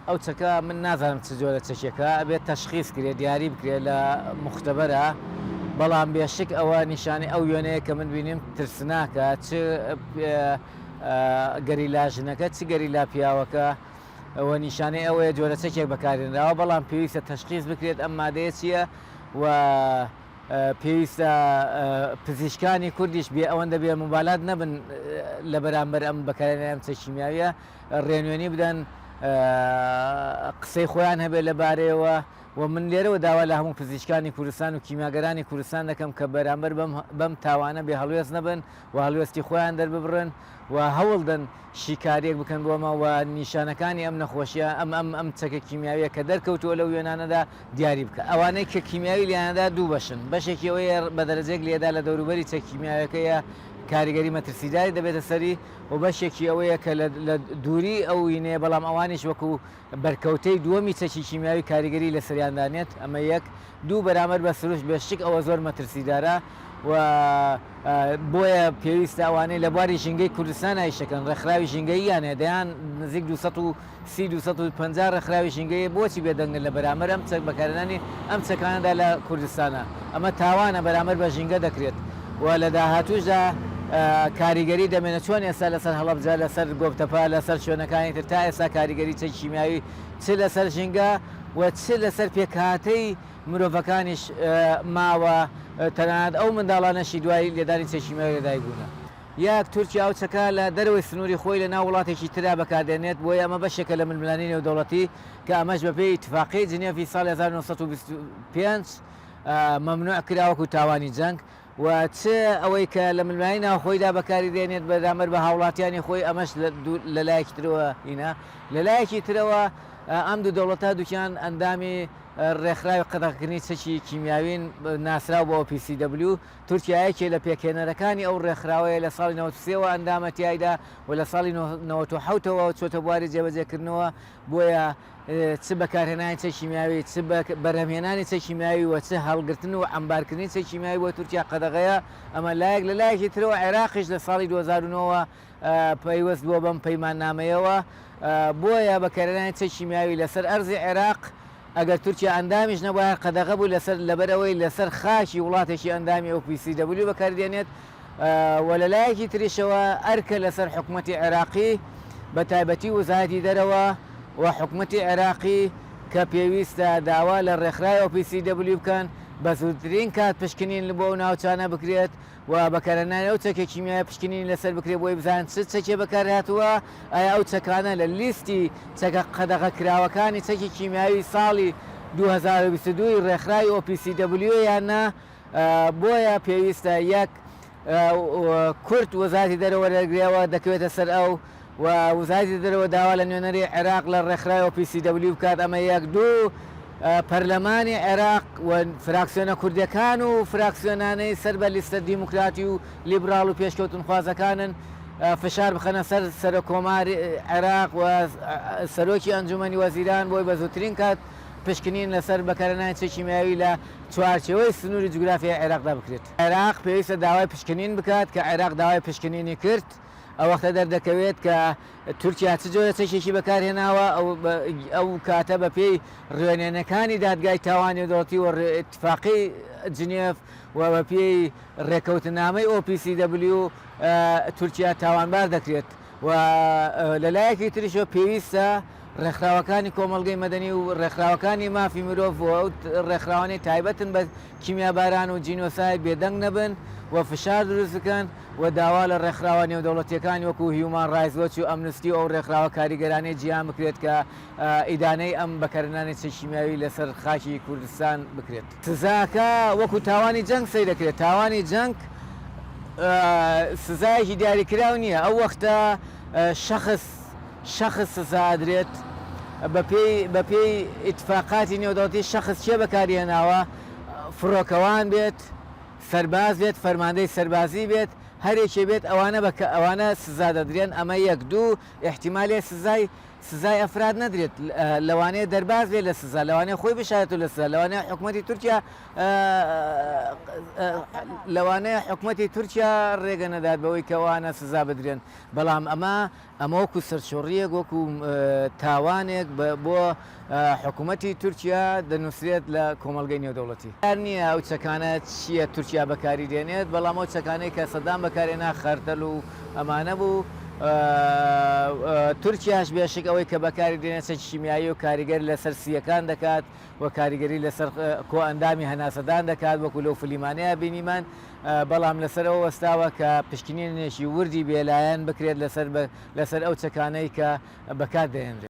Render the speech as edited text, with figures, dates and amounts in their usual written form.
ئەو چەکە من نازانم چ جۆرە چەکێکە ئەبێت تەشخیص کرێت دیاری بکرێت لە مختبەرە بەڵام بێشک ئەوە نیشانی ئەو وێنەیە کە من بینیم ترسناکە چ گەریلا ژنەکە چ گەریلا پیاوەکە ئەوە نیشانەی ئەوەیە جۆرە چەکێک بەکارێنراوە بەڵام پێویستە تەشخیص بکرێت ئەم مادەیە چییە و پێویستە پزیشکانی کوردیش بێ ئەوەندە بێ مبالات نەبن لە بەرامبەر ئەم بەکارێنەوە چە کیمیاویە ڕێنوێنی بدەن قسەی خۆیان هەبێت لەبارەیەوە و من لێرەوە داوا لە هەموو پزیشکانی کوردستان و کیمیاگەرانی کوردستان دەکەم کە بەرامبەر بەم تاوانە بێ هەڵوێست نەبن و هەڵوێستی خۆیان دەرببڕن و هەوڵدن شیکارێک بکەن بۆمە و نیشانەکانی ئەم نەخۆشیە ئەم چەکە کیمیاویە کە دەرکەوتووە لەو وێنانەدا دیاری بکە. ئەوانەی کە کیمیاوی لیانەدا دوو بەشن، بەشێکی ئەوەیە بە دەرەجێک لێدا لە دەوروبەری چەک کیمیاویەکەیە کاریگەری مەترسیداری دەبێتە سەری و بەشێکی ئەوەیە کە لە دووری ئەو وینەیە بەڵام ئەوانیش وەکو بەرکەوتەی دووەمی چەکی کیمیاوی کاریگەری لە سەریاندانێت ئەمە یەک دوو بەرامبەر بە سروش بێشک ئەوە زۆر مەترسیدارە و بۆیە پێویستە ئەوانەی لە بواری ژینگەی کوردستان ئایشەکەن ڕێکخراوی ژینگەییانێ دەیان نزیک 250 ڕێکخراوی ژینگەیە بۆچی بێدەنگن لە بەرامبەر ئەم چەک بەکارهێنانی ئەم چەکانەدا لە کوردستانە ئەمە تاوانە بەرامبەر بە ژینگە دەکرێت و لە داهاتووشدا کاریگەری دەمێنە چۆن ئێستا لەسەر هەڵەبجە لەسەر گۆپتەپا لەسەر شوێنەکانی تر تا ئێستا کاریگەری چەکی کیمیاوی چ لەسەر ژینگە و چ لەسەر پێکهاتەی مرۆڤەکانیش ماوە تەنانەت ئەو منداڵانەشی دوای لێدانی چەکی کیمیاوی لەدایک بوونە. یەک تورکیا ئەو چەکە لە دەرەوەی سنووری خۆی لە ناو وڵاتێکی ترا بەکاردێنێت بۆیە ئەمە بەشێکە لە ململانی نێودەوڵەتی کە ئەمەش بەپێی ئیتفاقی جنێڤی ساڵی 1925 مەمنوع کراوەکو تاوانی جەنگ و چ ئەوەی کە لە ململانی ناوخۆیدا بەکاری دێنێت بەرامبەر بە هاوڵاتیانی خۆی ئەمەش لە لایەکی ترەوە هینە لە لایەکی ترەوە ئەم دوو دەوڵەتە دووکیان ئەندامی ڕێکخراوی قەدەغەکردنی چەکی کیمیاوین ناسراو بۆ PCW تورکیایەکێ لە پێکهێنەرەکانی ئەو ڕێکخراوەیە لە ساڵی 93ەوە ئەندامەتیایدا و لە ساڵی 97ەوە چۆتە بواری جێبەجێکردنەوە بۆیە چ بەکارهێنانی چەکی کیمیاوی چ بەرهەمهێنانی چەکی کیمیاوی و چ هەڵگرتن و ئەمبارکردنی چەکی کیمیاوی بۆ تورکیا قەدەغەیە ئەمە لایەک لە لایەکی ترەوە عێراقیش لە ساڵی 2009ەوە پەیوەست بۆ بەم پەیماننامەیەوە بۆیە بەکارهێنانی چەکی کیمیاوی لەسەر ئەرزی عێراق ئەگەر تورکیا ئەندامیش نەبووە قەدەغە بوو لەسەر لەبەرەوەی لەسەر خاکی وڵاتێکی ئەندامی ئەو PCW بەکاردێنێت و لە لایەکی تریشەوە ئەرکە لەسەر حکوومەتی عێراقی بە تایبەتی وزارەتی دەرەوە و حکوومەتی عێراقی کە پێویستە داوا لە ڕێکخراوی PCW بکەن بە زووترین کات پشکنین بۆ ناوچانە بکرێت و بەکارهێنانی ئەو چەکێکی کیمیاوی پشکنین لەسەر بکرێت بۆی بزانن چ چەکێ بەکارهاتووە ئایا ئەو چەکانە لە لیستی چەکە قەدەغە کراوەکانی چەکی کیمیاوی ساڵی 2022 ڕێکخراوی PCW یان نا بۆیە پێویستە یەک کورد وەزارەتی دەرەوە وەرەگرێەوە دەکەوێتە سەر ئەو و وزارەتی دەرەوە داوا لە نوێنەری عێراق لە ڕێکخراوی PCW بکات ئەمە یەک دوو پەرلەمانی عێراق و فراکسیۆنە کوردەکان و فراکسیۆنانەی سەر بە لیستە دیموکراتی و لیبرال و پێشکەوتن خوازەکانن فشار بخەنە سەر سەرۆکۆماری عێراق و سەرۆکی ئەنجومەنی وەزیران بۆی بە زووترین کات پشکنین لەسەر بەکارهێنانی چەکی کیمیاوی لە چوارچێوەی سنووری جوگرافیای عێراقدا بکرێت. عێراق پێویستە داوای پشکنین بکات کە عێراق داوای پشکنینی کرد ئەو وەختە دەردەکەوێت کە تورکیا چ جۆرە چەکێکی بەکارهێناوە ئەو کاتە بە پێی ڕوێنێنەکانی دادگای تاوانی دەوڵەتی و ئیتفاقی جنێڤ و بە پێی ڕێکەوتنامەی PCW تورکیا تاوانبار دەکرێت و لەلایەکی تریشەوە پێویستە ڕێکخراوەکانی کۆمەڵگەی مەدەنی و ڕێکخراوەکانی مافی مرۆڤ و ڕێکخراوانی تایبەتن بە کیمیاباران و جینۆساید بێدەنگ نەبن و فشار دروست بکەن و داوا لە ڕێکخراوە نێودەوڵەتیەکانی وەکو هیومان ڕایتس وۆچ و ئەمنستی ئەو ڕێکخراوە کاریگەرانەی جیان بکرێت کە ئیدانەی ئەم بەکارهێنانی چەکی کیمیاوی لەسەر خاکی کوردستان بکرێت. سزاکە وەکو تاوانی جەنگ سەیر دەکرێت. تاوانی جەنگ سزایەکی دیاریکراو نییە. ئەو وەختە شخص سزادرێت بە پێی ئیتفاقاتی نێودەوڵەتی شخص چێ بەکارهێناوە فڕۆکەوان بێت سەرباز بێت فەرماندەی سەربازی بێت هەرێکێ بێت ئەوانە سزا دەدرێن ئەمە یەک دوو احتیمالی سزای ئەفراد نەدرێت لەوانەیە دەرباز بێ لە سزا لەوانەیە خۆی بشایەتەوە لە سزا لەوانەیە حکوومەتی تورکیا ڕێگە نەدات بەوەی کەوانە سزا بدرێن بەڵام ئەمە وەکو سەرچۆڕیەک وەکو تاوانێک بۆ حکوومەتی تورکیا دەنووسرێت لە کۆمەڵگەی نێودەوڵەتی نییە ئەو چەکانە چییە تورکیا بەکاری دێنێت بەڵام ئەو چەکانەی کە سەدام بەکارێنا خەرتەل و ئەمانە بوو تورکیاش بێشک ئەوەی کە بەکاری دێنێت چەکی شیمیایی و کاریگەر لەسەر سیەکان دەکات و کاریگەری لەسەر کۆ ئەندامی هەناسەدان دەکات وەکو لەو فلیمانەیە بینیمان بەڵام لەسەر ئەو وەستاوە کە پشکنینێکی وردی بێلایەن بکرێت لەسەر ئەو چەکانەی کە بەکار دەهێنرێت.